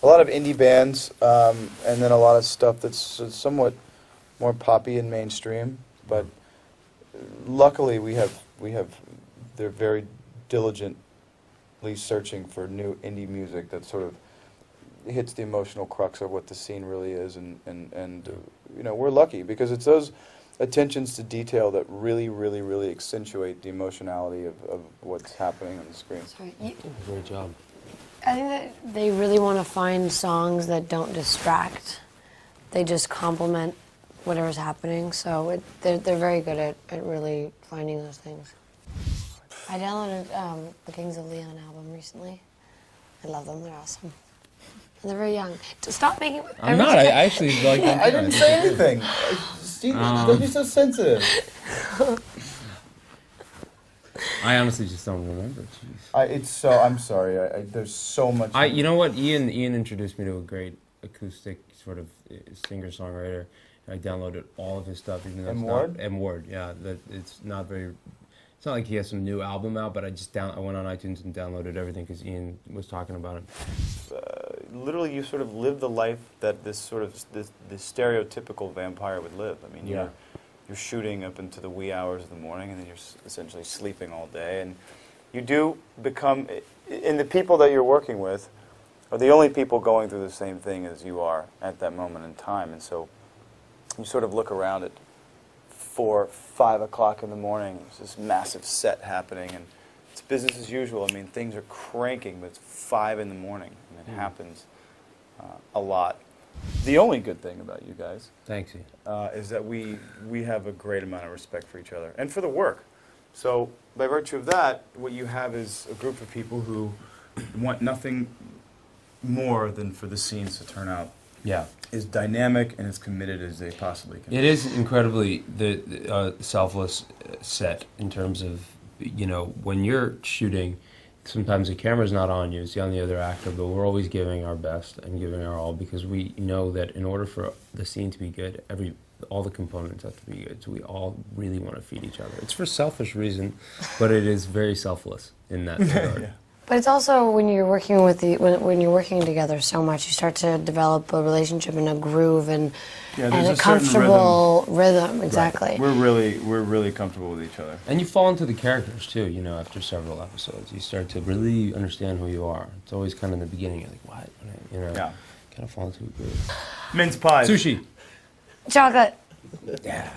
a lot of indie bands, and then a lot of stuff that's somewhat more poppy and mainstream. But luckily, they're very diligently searching for new indie music that sort of hits the emotional crux of what the scene really is, and you know, we're lucky because it's those attentions to detail that really accentuate the emotionality of what's happening on the screen. Sorry. Great job. I think that they really want to find songs that don't distract. They just complement whatever's happening. So they're very good at really finding those things. I downloaded the Kings of Leon album recently. I love them. They're awesome. And they're very young. To stop making. I'm not. I actually like them. I didn't say anything. Steve, don't be so sensitive. I honestly just don't remember. Jeez. I'm sorry. There's so much. You know what? Ian introduced me to a great acoustic sort of singer-songwriter. I downloaded all of his stuff, even though M. Ward? M. Ward, yeah. It's not like he has some new album out, but I went on iTunes and downloaded everything because Ian was talking about it. Literally, you sort of live the life that this stereotypical vampire would live. I mean, you're shooting up into the wee hours of the morning, and then you're essentially sleeping all day, and you do become. And the people that you're working with are the only people going through the same thing as you are at that moment in time, and so you sort of look around at 4, 5 o'clock in the morning. There's this massive set happening, and it's business as usual. I mean, things are cranking, but it's 5 in the morning, and it happens a lot. The only good thing about you guys, thanks, is that we have a great amount of respect for each other and for the work. So, by virtue of that, what you have is a group of people who want nothing more than for the scenes to turn out. Yeah. Is dynamic and as committed as they possibly can. It is incredibly selfless set in terms of, you know, when you're shooting, sometimes the camera's not on you, it's on the other actor, but we're always giving our best and giving our all because we know that in order for the scene to be good, all the components have to be good. So we all really want to feed each other. It's for selfish reason, but it is very selfless in that regard. Yeah. But it's also when you're working when you're working together so much, you start to develop a relationship and a groove and a comfortable rhythm. Exactly. Right. We're really comfortable with each other. And you fall into the characters too. You know, after several episodes, you start to really understand who you are. It's always kind of in the beginning. You're like, what? You know, kind of fall into a groove. Mince pies. Sushi. Chocolate. Yeah.